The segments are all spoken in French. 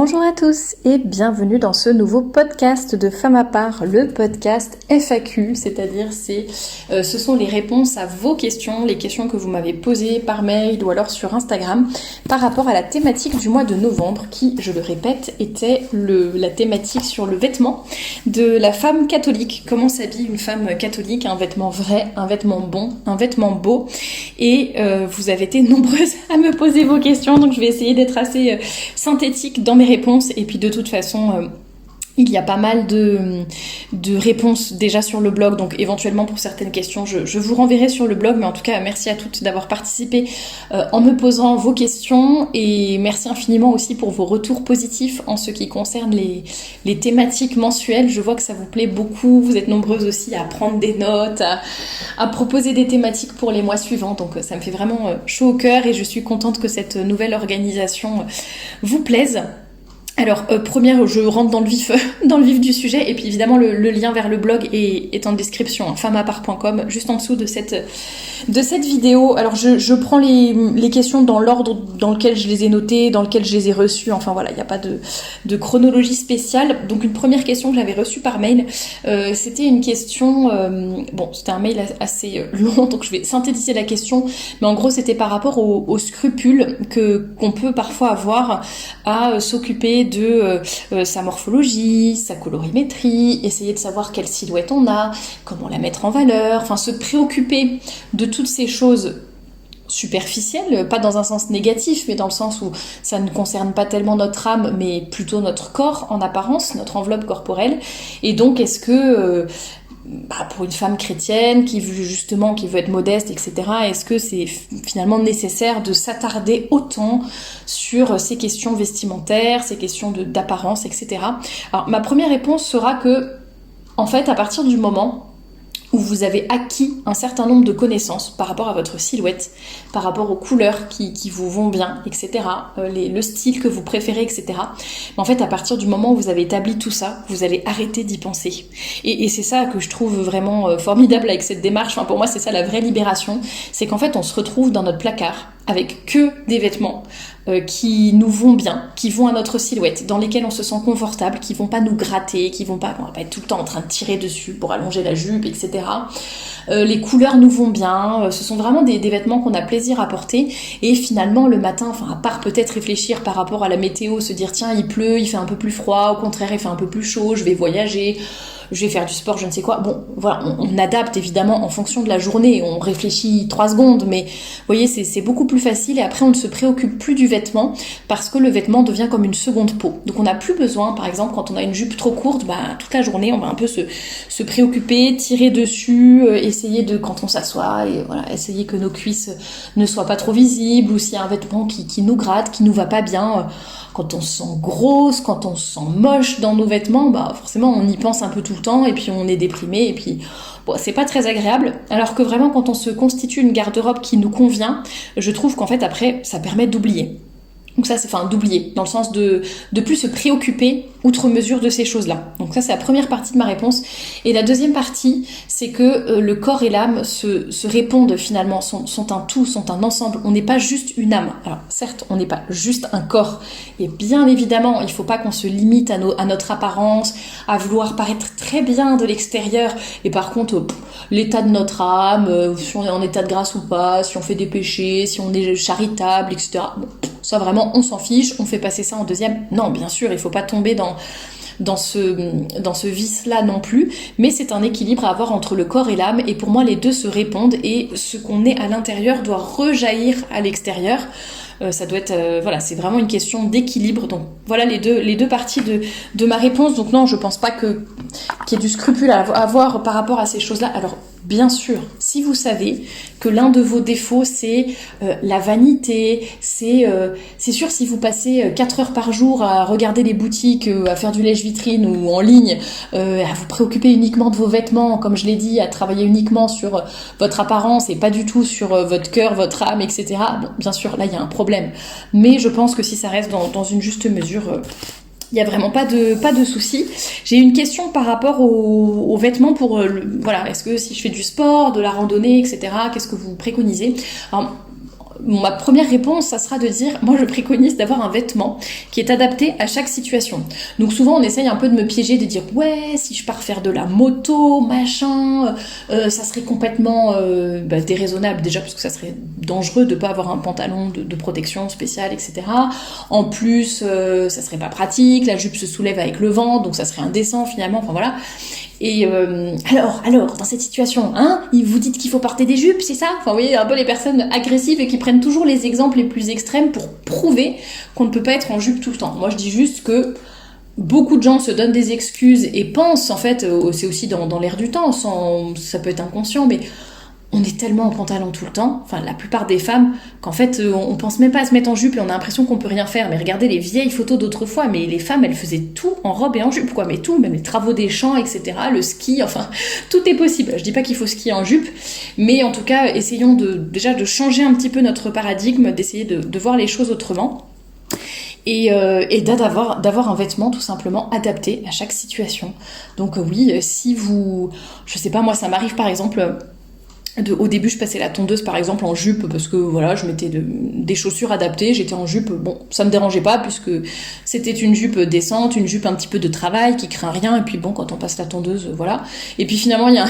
Bonjour à tous et bienvenue dans ce nouveau podcast de Femme à part, le podcast FAQ, c'est-à-dire ce sont les réponses à vos questions, les questions que vous m'avez posées par mail ou alors sur Instagram par rapport à la thématique du mois de novembre qui, je le répète, était la thématique sur le vêtement de la femme catholique. Comment s'habille une femme catholique, un vêtement vrai, un vêtement bon, un vêtement beau. Et vous avez été nombreuses à me poser vos questions, donc je vais essayer d'être assez synthétique dans mes réponses. Et puis de toute façon, il y a pas mal de réponses déjà sur le blog, donc éventuellement pour certaines questions, je vous renverrai sur le blog. Mais en tout cas, merci à toutes d'avoir participé en me posant vos questions. Et merci infiniment aussi pour vos retours positifs en ce qui concerne les thématiques mensuelles. Je vois que ça vous plaît beaucoup. Vous êtes nombreuses aussi à prendre des notes, à proposer des thématiques pour les mois suivants. Donc ça me fait vraiment chaud au cœur et je suis contente que cette nouvelle organisation vous plaise. Alors, première, je rentre dans le vif du sujet, et puis évidemment le lien vers le blog est en description, femmeapart.com, juste en dessous de cette vidéo. Alors, je prends les questions dans l'ordre dans lequel je les ai notées, dans lequel je les ai reçues. Enfin voilà, il n'y a pas de chronologie spéciale. Donc, une première question que j'avais reçue par mail, c'était une question, c'était un mail assez long, donc je vais synthétiser la question, mais en gros, c'était par rapport aux scrupules qu'on peut parfois avoir à s'occuper de sa morphologie, sa colorimétrie, essayer de savoir quelle silhouette on a, comment la mettre en valeur, enfin se préoccuper de toutes ces choses superficielles, pas dans un sens négatif, mais dans le sens où ça ne concerne pas tellement notre âme, mais plutôt notre corps en apparence, notre enveloppe corporelle. Et donc, est-ce que pour une femme chrétienne qui veut être modeste, etc., est-ce que c'est finalement nécessaire de s'attarder autant sur ces questions vestimentaires, ces questions d'apparence, etc. Alors, ma première réponse sera que, en fait, à partir du moment où vous avez acquis un certain nombre de connaissances par rapport à votre silhouette, par rapport aux couleurs qui vous vont bien, etc., le style que vous préférez, etc. En fait, à partir du moment où vous avez établi tout ça, vous allez arrêter d'y penser. Et c'est ça que je trouve vraiment formidable avec cette démarche. Enfin, pour moi, c'est ça la vraie libération. C'est qu'en fait, on se retrouve dans notre placard avec que des vêtements qui nous vont bien, qui vont à notre silhouette, dans lesquels on se sent confortable, qui vont pas nous gratter, on va pas être tout le temps en train de tirer dessus pour allonger la jupe, etc. Les couleurs nous vont bien, ce sont vraiment des vêtements qu'on a plaisir à porter. Et finalement le matin, enfin à part peut-être réfléchir par rapport à la météo, se dire tiens il pleut, il fait un peu plus froid, au contraire il fait un peu plus chaud, je vais voyager, je vais faire du sport, je ne sais quoi. Bon, voilà, on adapte évidemment en fonction de la journée, on réfléchit 3 secondes, mais vous voyez, c'est beaucoup plus facile et après on ne se préoccupe plus du vêtement parce que le vêtement devient comme une seconde peau. Donc on n'a plus besoin, par exemple, quand on a une jupe trop courte, toute la journée on va un peu se préoccuper, tirer dessus, essayer quand on s'assoit, et voilà, essayer que nos cuisses ne soient pas trop visibles, ou s'il y a un vêtement qui nous gratte, qui nous va pas bien, quand on se sent grosse, quand on se sent moche dans nos vêtements, forcément on y pense un peu tout le temps et puis on est déprimé et puis c'est pas très agréable. Alors que vraiment quand on se constitue une garde-robe qui nous convient, je trouve qu'en fait après ça permet d'oublier. Donc ça, d'oublier, dans le sens de plus se préoccuper outre mesure de ces choses-là. Donc ça, c'est la première partie de ma réponse. Et la deuxième partie, c'est que le corps et l'âme se répondent finalement, sont un tout, sont un ensemble. On n'est pas juste une âme. Alors certes, on n'est pas juste un corps. Et bien évidemment, il ne faut pas qu'on se limite à notre apparence, à vouloir paraître très bien de l'extérieur. Et par contre, l'état de notre âme, si on est en état de grâce ou pas, si on fait des péchés, si on est charitable, etc. Ça vraiment, on s'en fiche, on fait passer ça en deuxième. Non, bien sûr, il faut pas tomber dans ce vice-là non plus, mais c'est un équilibre à avoir entre le corps et l'âme, et pour moi, les deux se répondent, et ce qu'on est à l'intérieur doit rejaillir à l'extérieur. Ça doit être, c'est vraiment une question d'équilibre. Donc voilà les deux parties de ma réponse. Donc non, je pense pas qu'il y ait du scrupule à avoir par rapport à ces choses-là. Alors bien sûr, si vous savez que l'un de vos défauts c'est la vanité, c'est sûr, si vous passez 4 heures par jour à regarder les boutiques, à faire du lèche-vitrine ou en ligne, à vous préoccuper uniquement de vos vêtements, comme je l'ai dit, à travailler uniquement sur votre apparence et pas du tout sur votre cœur, votre âme, etc. Bon, bien sûr, là il y a un problème. Mais je pense que si ça reste dans une juste mesure, il n'y a vraiment pas de souci. J'ai une question par rapport aux vêtements pour est-ce que si je fais du sport, de la randonnée, etc., qu'est-ce que vous préconisez? Alors, ma première réponse, ça sera de dire, moi je préconise d'avoir un vêtement qui est adapté à chaque situation. Donc souvent on essaye un peu de me piéger, de dire ouais, si je pars faire de la moto, machin, ça serait complètement déraisonnable déjà parce que ça serait dangereux de pas avoir un pantalon de protection spéciale, etc. En plus, ça serait pas pratique, la jupe se soulève avec le vent, donc ça serait indécent finalement, enfin voilà. Et alors, dans cette situation, vous dites qu'il faut porter des jupes, c'est ça? Enfin, vous voyez, un peu les personnes agressives et qui prennent toujours les exemples les plus extrêmes pour prouver qu'on ne peut pas être en jupe tout le temps. Moi, je dis juste que beaucoup de gens se donnent des excuses et pensent, en fait, c'est aussi dans l'air du temps, ça peut être inconscient, mais on est tellement en pantalon tout le temps, enfin la plupart des femmes, qu'en fait on pense même pas à se mettre en jupe et on a l'impression qu'on peut rien faire. Mais regardez les vieilles photos d'autrefois, mais les femmes elles faisaient tout en robe et en jupe, quoi, mais tout, même les travaux des champs, etc., le ski, enfin tout est possible. Je dis pas qu'il faut skier en jupe, mais en tout cas essayons déjà de changer un petit peu notre paradigme, d'essayer de voir les choses autrement. Et d'avoir un vêtement tout simplement adapté à chaque situation. Donc oui, si vous... Je sais pas, moi ça m'arrive par exemple... Au début, je passais la tondeuse par exemple en jupe parce que voilà, je mettais des chaussures adaptées, j'étais en jupe, bon, ça me dérangeait pas puisque c'était une jupe décente, une jupe un petit peu de travail qui craint rien, et puis bon, quand on passe la tondeuse, voilà. Et puis finalement, il y a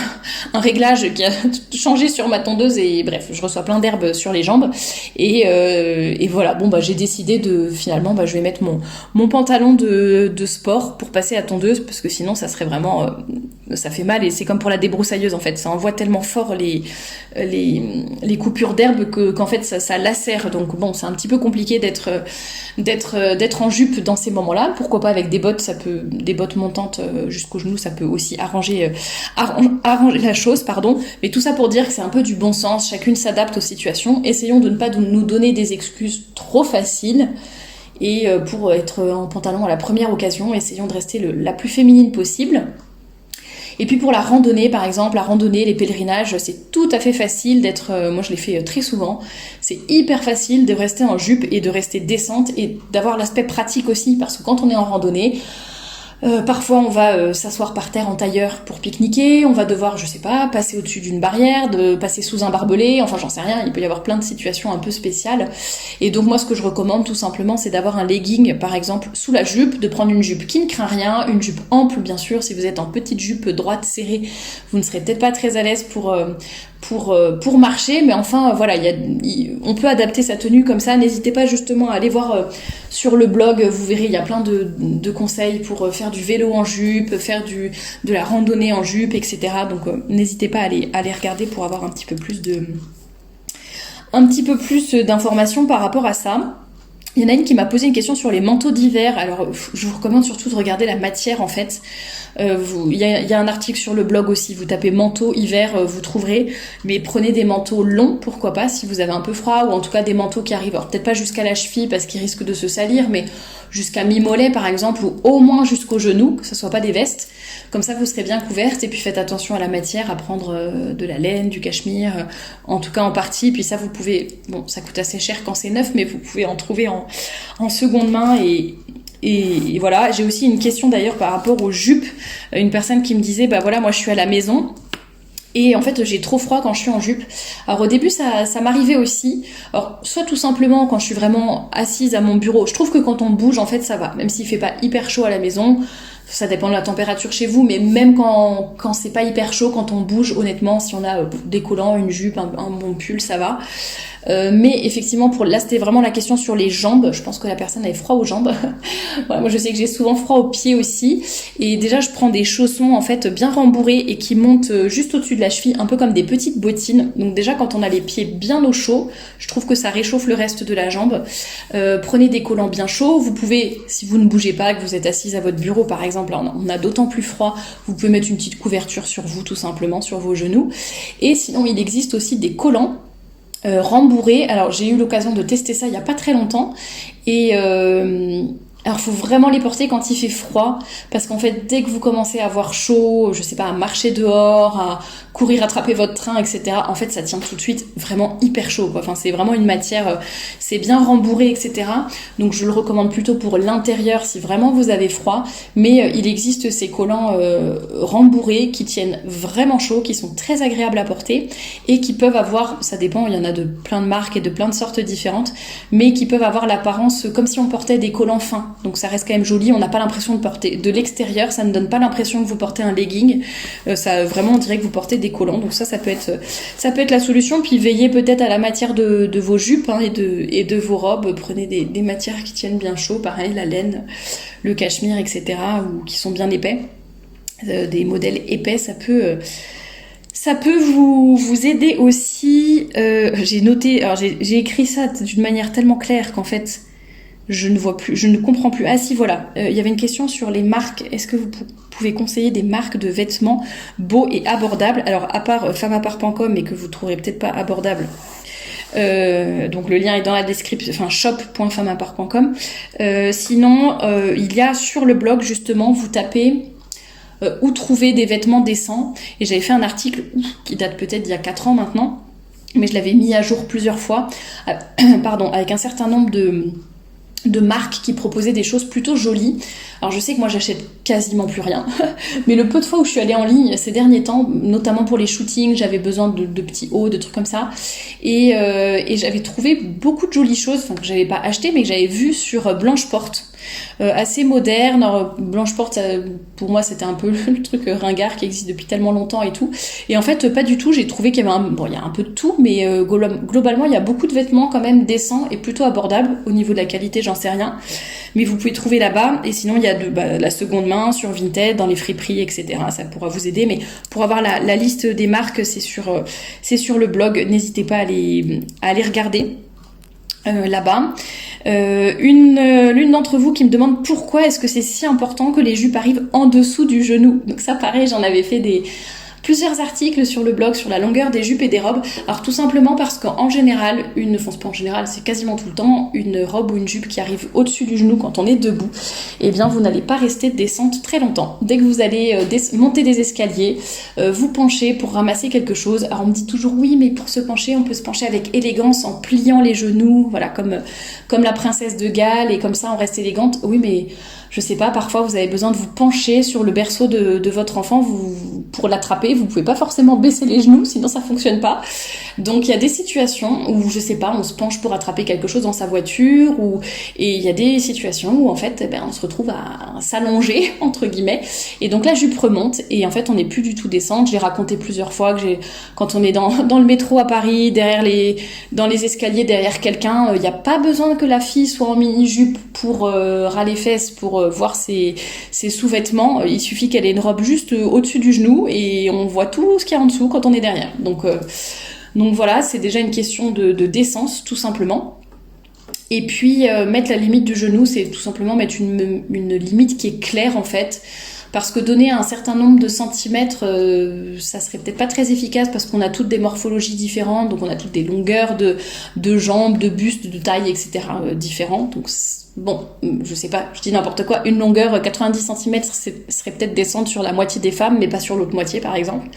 un réglage qui a changé sur ma tondeuse et bref, je reçois plein d'herbes sur les jambes et voilà, bon bah j'ai décidé finalement, je vais mettre mon pantalon de sport pour passer à tondeuse parce que sinon ça serait vraiment, ça fait mal et c'est comme pour la débroussailleuse en fait, ça envoie tellement fort les coupures d'herbe qu'en fait ça lacère. Donc bon, c'est un petit peu compliqué d'être en jupe dans ces moments-là. Pourquoi pas avec des bottes, des bottes montantes jusqu'aux genoux, ça peut aussi arranger la chose, pardon. Mais tout ça pour dire que c'est un peu du bon sens, chacune s'adapte aux situations. Essayons de ne pas nous donner des excuses trop faciles. Et pour être en pantalon à la première occasion, essayons de rester la plus féminine possible. Et puis pour la randonnée, par exemple, les pèlerinages, c'est tout à fait facile d'être... moi, je l'ai fait très souvent. C'est hyper facile de rester en jupe et de rester décente et d'avoir l'aspect pratique aussi, parce que quand on est en randonnée, parfois on va s'asseoir par terre en tailleur pour pique-niquer, on va devoir, je sais pas, passer au-dessus d'une barrière, passer sous un barbelé, enfin j'en sais rien, il peut y avoir plein de situations un peu spéciales. Et donc moi ce que je recommande tout simplement c'est d'avoir un legging par exemple sous la jupe, de prendre une jupe qui ne craint rien, une jupe ample bien sûr. Si vous êtes en petite jupe droite serrée, vous ne serez peut-être pas très à l'aise pour marcher, mais enfin voilà, on peut adapter sa tenue comme ça. N'hésitez pas justement à aller voir sur le blog, vous verrez il y a plein de conseils pour faire du vélo en jupe, faire de la randonnée en jupe, etc. Donc n'hésitez pas à aller regarder pour avoir un petit peu plus d'informations par rapport à ça. Il y en a une qui m'a posé une question sur les manteaux d'hiver. Alors, je vous recommande surtout de regarder la matière, en fait. Il y a un article sur le blog aussi. Vous tapez manteau hiver, vous trouverez. Mais prenez des manteaux longs, pourquoi pas, si vous avez un peu froid, ou en tout cas des manteaux qui arrivent. Alors, peut-être pas jusqu'à la cheville parce qu'ils risquent de se salir, mais jusqu'à mi-mollet, par exemple, ou au moins jusqu'au genou, que ce soit pas des vestes. Comme ça, vous serez bien couverte. Et puis, faites attention à la matière, à prendre de la laine, du cachemire, en tout cas en partie. Puis ça, vous pouvez... Bon, ça coûte assez cher quand c'est neuf, mais vous pouvez en trouver en seconde main et voilà. J'ai aussi une question d'ailleurs par rapport aux jupes. Une personne qui me disait, bah voilà, moi je suis à la maison et en fait j'ai trop froid quand je suis en jupe. Alors au début ça m'arrivait aussi. Alors soit tout simplement quand je suis vraiment assise à mon bureau. Je trouve que quand on bouge en fait ça va. Même s'il fait pas hyper chaud à la maison, ça dépend de la température chez vous, mais même quand c'est pas hyper chaud, quand on bouge, honnêtement, si on a des collants, une jupe, un bon pull, ça va. Mais effectivement, là c'était vraiment la question sur les jambes. Je pense que la personne avait froid aux jambes. Voilà, moi je sais que j'ai souvent froid aux pieds aussi. Et déjà je prends des chaussons en fait bien rembourrés et qui montent juste au-dessus de la cheville, un peu comme des petites bottines. Donc déjà quand on a les pieds bien au chaud, je trouve que ça réchauffe le reste de la jambe. Prenez des collants bien chauds. Vous pouvez, si vous ne bougez pas, que vous êtes assise à votre bureau par exemple, là, on a d'autant plus froid, vous pouvez mettre une petite couverture sur vous tout simplement, sur vos genoux. Et sinon il existe aussi des collants rembourrés. Alors j'ai eu l'occasion de tester ça il y a pas très longtemps et alors faut vraiment les porter quand il fait froid parce qu'en fait dès que vous commencez à avoir chaud, je sais pas, à marcher dehors, à courir attraper votre train, etc. En fait, ça tient tout de suite vraiment hyper chaud, quoi. Enfin, c'est vraiment une matière, c'est bien rembourré, etc. Donc je le recommande plutôt pour l'intérieur si vraiment vous avez froid, mais il existe ces collants rembourrés qui tiennent vraiment chaud, qui sont très agréables à porter et qui peuvent avoir, ça dépend, il y en a de plein de marques et de plein de sortes différentes, mais qui peuvent avoir l'apparence comme si on portait des collants fins. Donc ça reste quand même joli, on n'a pas l'impression de porter de l'extérieur, ça ne donne pas l'impression que vous portez un legging, ça vraiment on dirait que vous portez des collants. Donc ça peut être la solution. Puis veillez peut-être à la matière de vos jupes et de vos robes. Prenez des matières qui tiennent bien chaud, pareil la laine, le cachemire, etc. ou qui sont bien épais. Des modèles épais, ça peut vous aider aussi. J'ai noté, alors j'ai écrit ça d'une manière tellement claire qu'en fait je ne comprends plus. Ah si, voilà, il y avait une question sur les marques. Est-ce que vous pouvez conseiller des marques de vêtements beaux et abordables? Alors à part femmeapart.com, mais que vous trouverez peut-être pas abordable. Donc le lien est dans la description, enfin shop.femmeapart.com. Sinon, il y a sur le blog justement, vous tapez où trouver des vêtements décents. Et j'avais fait un article qui date peut-être d'il y a 4 ans maintenant, mais je l'avais mis à jour plusieurs fois, avec un certain nombre de marques qui proposaient des choses plutôt jolies. Alors je sais que moi j'achète quasiment plus rien, mais le peu de fois où je suis allée en ligne ces derniers temps, notamment pour les shootings, j'avais besoin de petits hauts, de trucs comme ça, et j'avais trouvé beaucoup de jolies choses, enfin que j'avais pas acheté mais que j'avais vu sur Blanche Porte. Assez moderne. Alors, Blanche Porte, pour moi c'était un peu le truc ringard qui existe depuis tellement longtemps et tout, et en fait pas du tout. J'ai trouvé qu'il y avait il y a un peu de tout, mais globalement il y a beaucoup de vêtements quand même décents et plutôt abordables. Au niveau de la qualité j'en sais rien, mais vous pouvez trouver là-bas. Et sinon il y a la seconde main sur Vinted, dans les friperies, etc. Ça pourra vous aider, mais pour avoir la liste des marques, c'est sur le blog. N'hésitez pas à aller regarder là-bas. L'une d'entre vous qui me demande pourquoi est-ce que c'est si important que les jupes arrivent en dessous du genou. Donc ça pareil, j'en avais fait plusieurs articles sur le blog sur la longueur des jupes et des robes. Alors tout simplement parce qu'en général, c'est quasiment tout le temps, une robe ou une jupe qui arrive au-dessus du genou quand on est debout, eh bien vous n'allez pas rester descente très longtemps. Dès que vous allez monter des escaliers, vous penchez pour ramasser quelque chose. Alors on me dit toujours oui, mais pour se pencher, on peut se pencher avec élégance en pliant les genoux, voilà, comme la princesse de Galles, et comme ça on reste élégante. Oui, mais je sais pas, parfois vous avez besoin de vous pencher sur le berceau de votre enfant pour l'attraper. Vous pouvez pas forcément baisser les genoux, sinon ça fonctionne pas. Donc il y a des situations où, je sais pas, on se penche pour attraper quelque chose dans sa voiture, et il y a des situations où en fait on se retrouve à s'allonger entre guillemets, et donc la jupe remonte et en fait on n'est plus du tout descente. J'ai raconté plusieurs fois que quand on est dans le métro à Paris, dans les escaliers derrière quelqu'un, il n'y a pas besoin que la fille soit en mini-jupe pour ras les fesses, pour voir ses sous-vêtements. Il suffit qu'elle ait une robe juste au-dessus du genou et on voit tout ce qu'il y a en dessous quand on est derrière. Donc voilà, c'est déjà une question de décence tout simplement. Et puis mettre la limite du genou, c'est tout simplement mettre une limite qui est claire en fait. Parce que donner un certain nombre de centimètres, ça serait peut-être pas très efficace, parce qu'on a toutes des morphologies différentes, donc on a toutes des longueurs de jambes, de buste, de taille, etc. Différentes. Donc bon, je sais pas, je dis n'importe quoi, une longueur 90 cm serait peut-être descendre sur la moitié des femmes, mais pas sur l'autre moitié par exemple.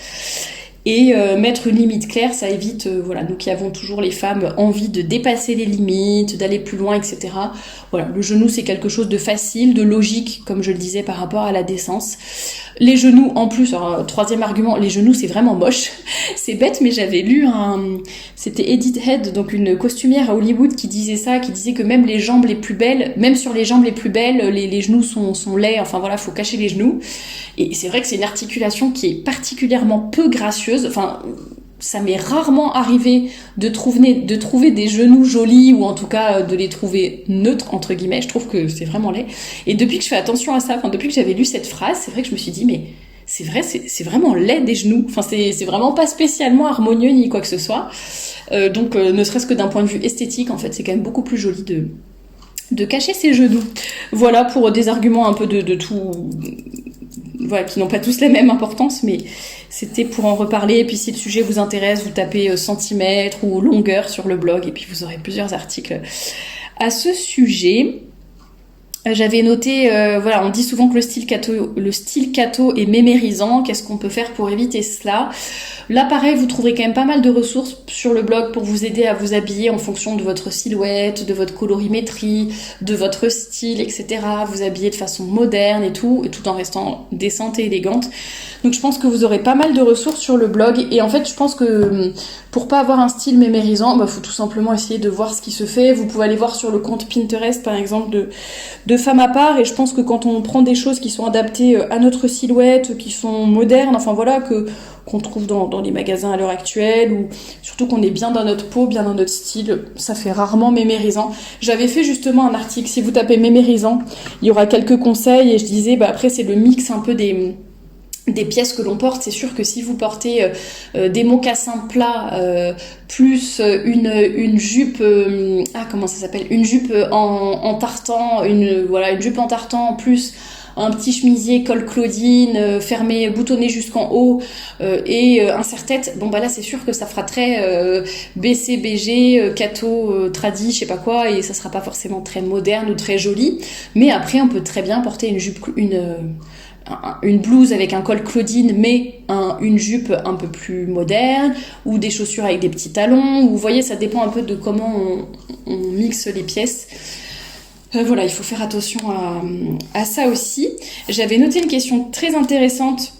Et mettre une limite claire, ça évite, nous qui avons toujours les femmes envie de dépasser les limites, d'aller plus loin, etc. Voilà, le genou c'est quelque chose de facile, de logique, comme je le disais par rapport à la décence. Les genoux en plus, alors, troisième argument, les genoux c'est vraiment moche. C'est bête, mais j'avais lu c'était Edith Head, donc une costumière à Hollywood, qui disait que même les jambes les plus belles, même sur les jambes les plus belles, les genoux sont laids, enfin voilà, faut cacher les genoux. Et c'est vrai que c'est une articulation qui est particulièrement peu gracieuse. Enfin, ça m'est rarement arrivé de trouver des genoux jolis, ou en tout cas de les trouver neutres, entre guillemets. Je trouve que c'est vraiment laid. Et depuis que je fais attention à ça, depuis que j'avais lu cette phrase, c'est vrai que je me suis dit, mais c'est vrai, c'est vraiment laid des genoux. Enfin, c'est vraiment pas spécialement harmonieux ni quoi que ce soit. Donc, ne serait-ce que d'un point de vue esthétique, en fait, c'est quand même beaucoup plus joli de cacher ses genoux. Voilà pour des arguments un peu de tout... Voilà, qui n'ont pas tous la même importance, mais c'était pour en reparler. Et puis si le sujet vous intéresse, vous tapez centimètres ou longueur sur le blog, et puis vous aurez plusieurs articles à ce sujet. J'avais noté, voilà, on dit souvent que le style catho est mémérisant. Qu'est-ce qu'on peut faire pour éviter cela? Là, pareil, vous trouverez quand même pas mal de ressources sur le blog pour vous aider à vous habiller en fonction de votre silhouette, de votre colorimétrie, de votre style, etc. Vous habiller de façon moderne et tout en restant décente et élégante. Donc je pense que vous aurez pas mal de ressources sur le blog. Et en fait, je pense que pour pas avoir un style mémérisant, faut tout simplement essayer de voir ce qui se fait. Vous pouvez aller voir sur le compte Pinterest, par exemple, de Femme à part. Et je pense que quand on prend des choses qui sont adaptées à notre silhouette, qui sont modernes, enfin voilà, qu'on trouve dans les magasins à l'heure actuelle, ou surtout qu'on est bien dans notre peau, bien dans notre style, ça fait rarement mémérisant. J'avais fait justement un article, si vous tapez mémérisant, il y aura quelques conseils, et je disais, après c'est le mix un peu des pièces que l'on porte. C'est sûr que si vous portez des mocassins plats plus une jupe comment ça s'appelle, une jupe en tartan, une jupe en tartan plus un petit chemisier col Claudine fermé, boutonné jusqu'en haut et un serre-tête, là c'est sûr que ça fera très BCBG, catho, tradi, je sais pas quoi, et ça sera pas forcément très moderne ou très joli. Mais après on peut très bien porter une blouse avec un col Claudine, mais une jupe un peu plus moderne, ou des chaussures avec des petits talons, ou vous voyez, ça dépend un peu de comment on mixe les pièces. Voilà, il faut faire attention à ça aussi. J'avais noté une question très intéressante.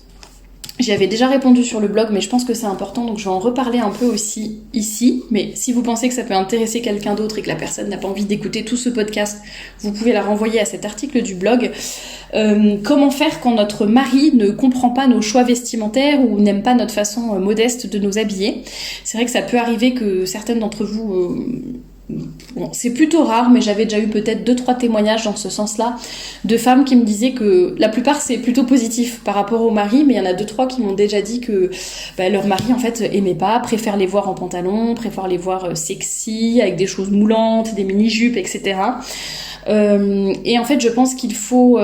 J'y avais déjà répondu sur le blog, mais je pense que c'est important, donc je vais en reparler un peu aussi ici. Mais si vous pensez que ça peut intéresser quelqu'un d'autre et que la personne n'a pas envie d'écouter tout ce podcast, vous pouvez la renvoyer à cet article du blog. Comment faire quand notre mari ne comprend pas nos choix vestimentaires ou n'aime pas notre façon modeste de nous habiller? C'est vrai que ça peut arriver que certaines d'entre vous... c'est plutôt rare, mais j'avais déjà eu peut-être 2-3 témoignages dans ce sens-là de femmes qui me disaient que la plupart c'est plutôt positif par rapport au mari, mais il y en a 2-3 qui m'ont déjà dit que leur mari en fait aimait pas, préfère les voir en pantalon, préfère les voir sexy, avec des choses moulantes, des mini-jupes, etc. Et en fait je pense qu'il faut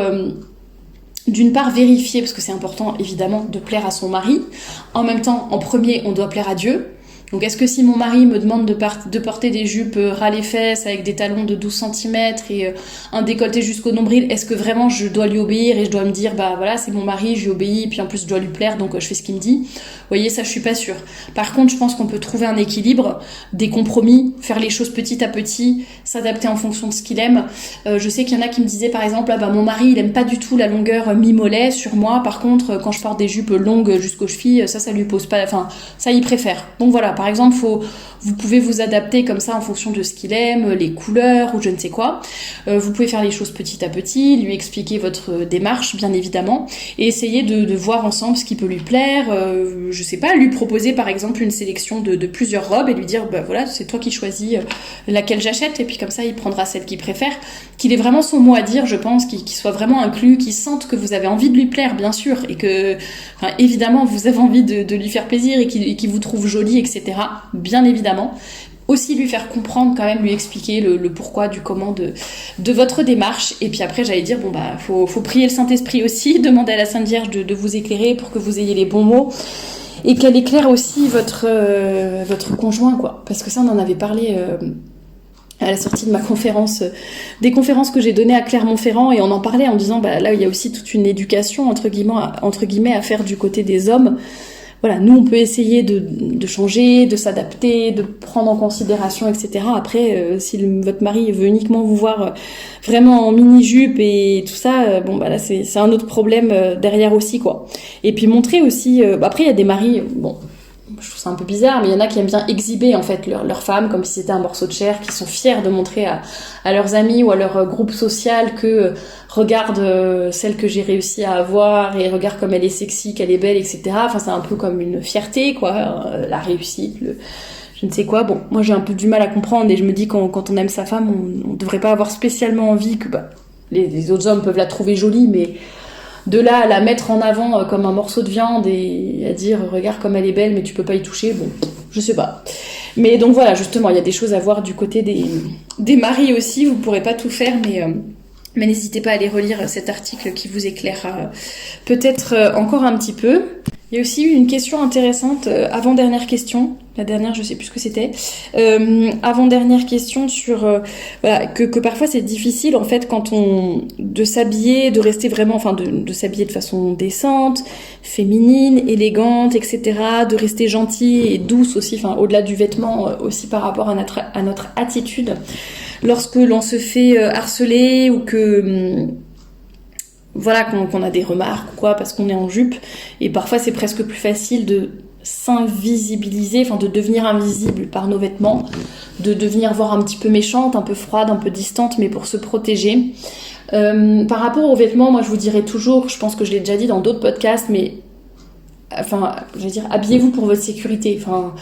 d'une part vérifier, parce que c'est important évidemment de plaire à son mari. En même temps, en premier, on doit plaire à Dieu. Donc est-ce que si mon mari me demande de porter des jupes ras les fesses avec des talons de 12 cm et un décolleté jusqu'au nombril, est-ce que vraiment je dois lui obéir et je dois me dire voilà, c'est mon mari, je lui obéis, et puis en plus je dois lui plaire, donc je fais ce qu'il me dit? Vous voyez, ça je suis pas sûre. Par contre, je pense qu'on peut trouver un équilibre, des compromis, faire les choses petit à petit, s'adapter en fonction de ce qu'il aime. Je sais qu'il y en a qui me disaient par exemple, mon mari il aime pas du tout la longueur mi-mollet sur moi, par contre quand je porte des jupes longues jusqu'aux chevilles, ça lui pose pas, ça il préfère. Donc voilà, par exemple, vous pouvez vous adapter comme ça en fonction de ce qu'il aime, les couleurs ou je ne sais quoi. Vous pouvez faire les choses petit à petit, lui expliquer votre démarche, bien évidemment, et essayer de voir ensemble ce qui peut lui plaire. Je sais pas, lui proposer par exemple une sélection de plusieurs robes et lui dire, voilà, c'est toi qui choisis laquelle j'achète, et puis comme ça, il prendra celle qu'il préfère. Qu'il ait vraiment son mot à dire, je pense, qu'il soit vraiment inclus, qu'il sente que vous avez envie de lui plaire, bien sûr, et que, évidemment, vous avez envie de lui faire plaisir et qu'il vous trouve jolie, etc. Bien évidemment. Aussi lui faire comprendre quand même, lui expliquer le pourquoi du comment de votre démarche. Et puis après, j'allais dire, faut prier le Saint-Esprit aussi, demander à la Sainte Vierge de vous éclairer pour que vous ayez les bons mots. Et qu'elle éclaire aussi votre conjoint, quoi. Parce que ça, on en avait parlé... à la sortie de ma conférence, des conférences que j'ai données à Clermont-Ferrand, et on en parlait en disant, là, il y a aussi toute une éducation, entre guillemets, à faire du côté des hommes. Voilà, nous, on peut essayer de changer, de s'adapter, de prendre en considération, etc. Après, si votre mari veut uniquement vous voir vraiment en mini-jupe et tout ça, là, c'est un autre problème derrière aussi, quoi. Et puis montrer aussi... après, il y a des maris... je trouve ça un peu bizarre, mais il y en a qui aiment bien exhiber en fait leur femme comme si c'était un morceau de chair, qui sont fiers de montrer à leurs amis ou à leur groupe social que regarde celle que j'ai réussi à avoir, et regarde comme elle est sexy, qu'elle est belle, etc. Enfin, c'est un peu comme une fierté, quoi, la réussite, je ne sais quoi. Moi j'ai un peu du mal à comprendre, et je me dis quand on aime sa femme, on devrait pas avoir spécialement envie que les autres hommes peuvent la trouver jolie, mais de là à la mettre en avant comme un morceau de viande et à dire regarde comme elle est belle mais tu peux pas y toucher, je sais pas. Mais donc voilà, justement, il y a des choses à voir du côté des maris aussi, vous pourrez pas tout faire, mais n'hésitez pas à aller relire cet article qui vous éclairera peut-être encore un petit peu. Il y a aussi eu une question intéressante, avant-dernière question, La dernière, je sais plus ce que c'était. Avant-dernière question sur voilà, que parfois c'est difficile en fait de s'habiller, de rester vraiment, enfin de s'habiller de façon décente, féminine, élégante, etc. De rester gentille et douce aussi, enfin au-delà du vêtement aussi par rapport à notre attitude. Lorsque l'on se fait harceler ou que voilà qu'on a des remarques ou quoi parce qu'on est en jupe, et parfois c'est presque plus facile de s'invisibiliser, enfin de devenir invisible par nos vêtements, de devenir voir un petit peu méchante, un peu froide, un peu distante, mais pour se protéger. Par rapport aux vêtements, moi je vous dirais toujours, je pense que je l'ai déjà dit dans d'autres podcasts, mais enfin, je veux dire, habillez-vous pour votre sécurité. Enfin,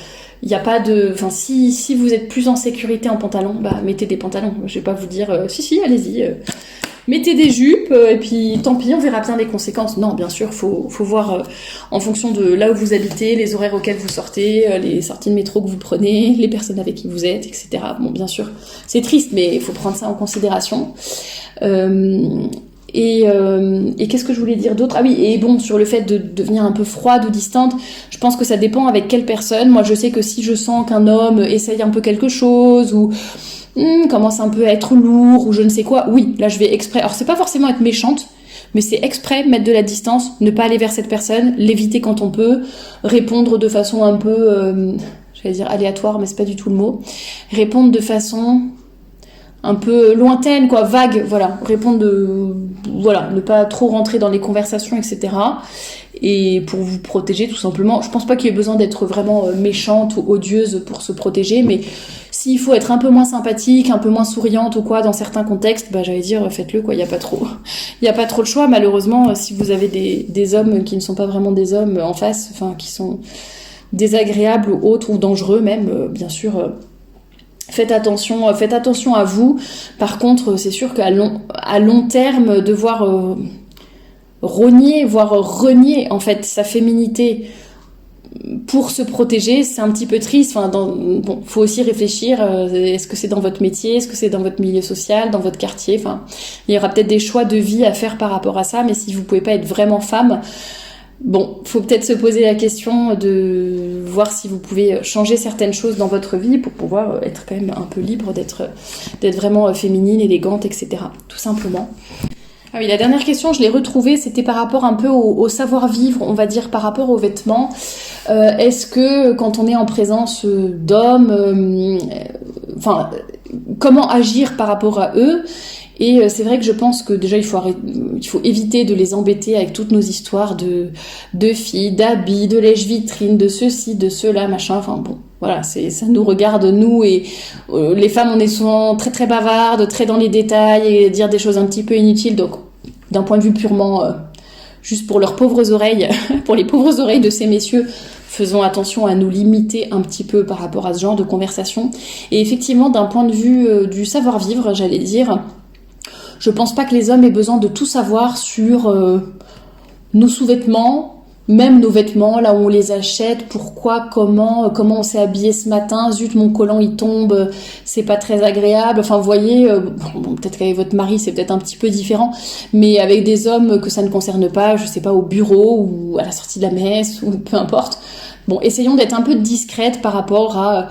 il n'y a pas de, enfin, si vous êtes plus en sécurité en pantalon, bah mettez des pantalons. Je vais pas vous dire, si, allez-y. Mettez des jupes, et puis tant pis, on verra bien les conséquences. Non, bien sûr, faut voir en fonction de là où vous habitez, les horaires auxquels vous sortez, les sorties de métro que vous prenez, les personnes avec qui vous êtes, etc. Bon, bien sûr, c'est triste, mais il faut prendre ça en considération. Et qu'est-ce que je voulais dire d'autre ? Ah oui, et bon, sur le fait de devenir un peu froide ou distante, je pense que ça dépend avec quelle personne. Moi, je sais que si je sens qu'un homme essaye un peu quelque chose, ou commence un peu à être lourd ou je ne sais quoi, oui, là je vais exprès, alors c'est pas forcément être méchante, mais c'est exprès mettre de la distance, ne pas aller vers cette personne, l'éviter quand on peut, répondre de façon un peu, j'allais dire aléatoire, mais c'est pas du tout le mot, répondre de façon un peu lointaine, quoi, vague, voilà, voilà, ne pas trop rentrer dans les conversations, etc. Et pour vous protéger, tout simplement, je pense pas qu'il y ait besoin d'être vraiment méchante ou odieuse pour se protéger, mais s'il faut être un peu moins sympathique, un peu moins souriante ou quoi dans certains contextes, bah j'allais dire faites-le, quoi, il y a pas trop le choix, malheureusement. Si vous avez des hommes qui ne sont pas vraiment des hommes en face, enfin qui sont désagréables ou autres ou dangereux même, bien sûr, faites attention à vous. Par contre, c'est sûr qu'à long terme, devoir rogner, voire renier en fait sa féminité pour se protéger, c'est un petit peu triste. Enfin, bon, faut aussi réfléchir. Est-ce que c'est dans votre métier, est-ce que c'est dans votre milieu social, dans votre quartier. Enfin, il y aura peut-être des choix de vie à faire par rapport à ça. Mais si vous pouvez pas être vraiment femme, bon, faut peut-être se poser la question de voir si vous pouvez changer certaines choses dans votre vie pour pouvoir être quand même un peu libre, d'être vraiment féminine, élégante, etc. Tout simplement. Ah oui, la dernière question, je l'ai retrouvée, c'était par rapport un peu au savoir-vivre, on va dire, par rapport aux vêtements. Est-ce que quand on est en présence d'hommes, comment agir par rapport à eux ? Et c'est vrai que je pense que déjà il faut éviter de les embêter avec toutes nos histoires de filles, d'habits, de lèche-vitrine, de ceci, de cela, machin. Enfin bon, voilà, ça nous regarde nous, et les femmes on est souvent très très bavardes, très dans les détails et dire des choses un petit peu inutiles. Donc d'un point de vue purement juste pour leurs pauvres oreilles, pour les pauvres oreilles de ces messieurs, faisons attention à nous limiter un petit peu par rapport à ce genre de conversation. Et effectivement, d'un point de vue du savoir-vivre, j'allais dire, je pense pas que les hommes aient besoin de tout savoir sur nos sous-vêtements, même nos vêtements, là où on les achète, pourquoi, comment on s'est habillé ce matin, zut mon collant il tombe, c'est pas très agréable. Enfin vous voyez, bon, peut-être qu'avec votre mari c'est peut-être un petit peu différent, mais avec des hommes que ça ne concerne pas, je sais pas, au bureau ou à la sortie de la messe ou peu importe. Bon, essayons d'être un peu discrètes par rapport à...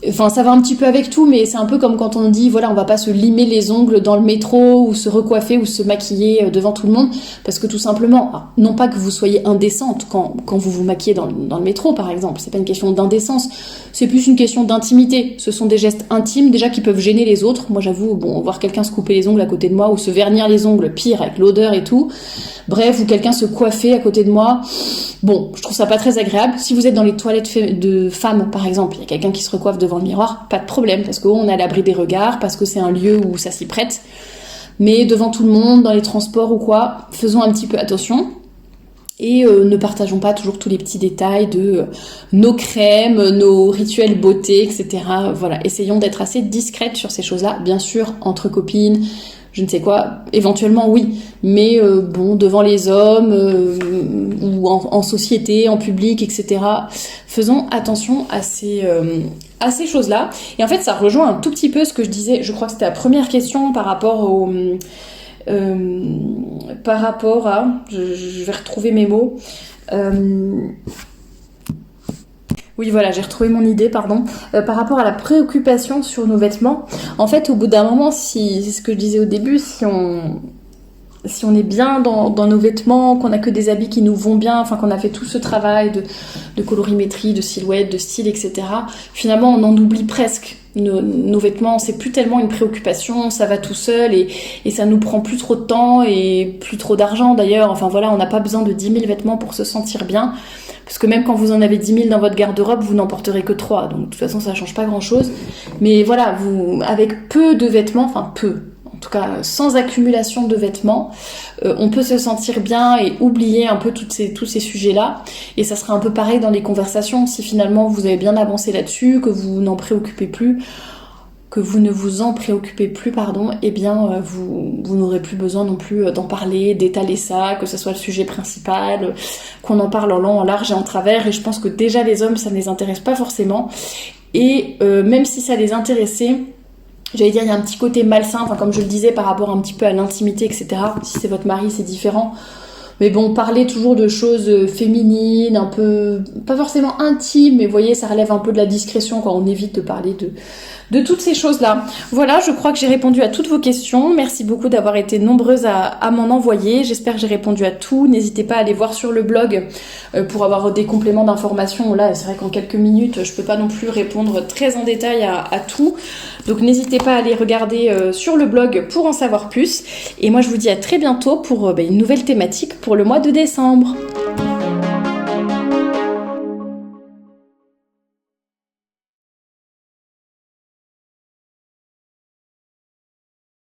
Enfin, ça va un petit peu avec tout, mais c'est un peu comme quand on dit, voilà, on va pas se limer les ongles dans le métro, ou se recoiffer, ou se maquiller devant tout le monde, parce que tout simplement, non pas que vous soyez indécente quand vous vous maquillez dans le métro, par exemple, c'est pas une question d'indécence, c'est plus une question d'intimité. Ce sont des gestes intimes, déjà, qui peuvent gêner les autres. Moi, j'avoue, bon, voir quelqu'un se couper les ongles à côté de moi, ou se vernir les ongles, pire, avec l'odeur et tout, bref, ou quelqu'un se coiffer à côté de moi, bon, je trouve ça pas très agréable. Si vous êtes dans les toilettes de femmes, par exemple, il y a quelqu'un qui se recoiffe devant le miroir, pas de problème, parce qu'on est à l'abri des regards, parce que c'est un lieu où ça s'y prête. Mais devant tout le monde, dans les transports ou quoi, faisons un petit peu attention. Et ne partageons pas toujours tous les petits détails de nos crèmes, nos rituels beauté, etc. Voilà, essayons d'être assez discrètes sur ces choses-là. Bien sûr, entre copines, je ne sais quoi, éventuellement oui, mais bon, devant les hommes ou en société, en public, etc. Faisons attention à ces choses-là. Et en fait, ça rejoint un tout petit peu ce que je disais, je crois que c'était la première question par rapport je vais retrouver mes mots. Oui, voilà, j'ai retrouvé mon idée, pardon. Par rapport à la préoccupation sur nos vêtements, en fait, au bout d'un moment, c'est ce que je disais au début, si on est bien dans nos vêtements, qu'on a que des habits qui nous vont bien, enfin qu'on a fait tout ce travail de colorimétrie, de silhouette, de style, etc., finalement on en oublie presque. Nos vêtements, c'est plus tellement une préoccupation, ça va tout seul et ça nous prend plus trop de temps et plus trop d'argent d'ailleurs. Enfin voilà, on n'a pas besoin de 10 000 vêtements pour se sentir bien. Parce que même quand vous en avez 10 000 dans votre garde-robe, vous n'en porterez que 3. Donc de toute façon, ça change pas grand-chose. Mais voilà, vous, avec peu de vêtements, enfin peu, en tout cas sans accumulation de vêtements, on peut se sentir bien et oublier un peu tous ces sujets-là. Et ça sera un peu pareil dans les conversations. Si finalement vous avez bien avancé là-dessus, que vous n'en préoccupez plus, que vous ne vous en préoccupez plus, eh bien vous n'aurez plus besoin non plus d'en parler, d'étaler ça, que ce soit le sujet principal, qu'on en parle en long, en large et en travers. Et je pense que déjà les hommes, ça ne les intéresse pas forcément. Et même si ça les intéressait, j'allais dire, il y a un petit côté malsain, enfin comme je le disais, par rapport un petit peu à l'intimité, etc. Si c'est votre mari, c'est différent. Mais bon, parler toujours de choses féminines, un peu, pas forcément intimes, mais vous voyez, ça relève un peu de la discrétion quand on évite de parler de toutes ces choses-là. Voilà, je crois que j'ai répondu à toutes vos questions. Merci beaucoup d'avoir été nombreuses à m'en envoyer. J'espère que j'ai répondu à tout. N'hésitez pas à aller voir sur le blog pour avoir des compléments d'informations. Là, c'est vrai qu'en quelques minutes, je peux pas non plus répondre très en détail à tout. Donc n'hésitez pas à aller regarder sur le blog pour en savoir plus. Et moi, je vous dis à très bientôt pour une nouvelle thématique pour le mois de décembre.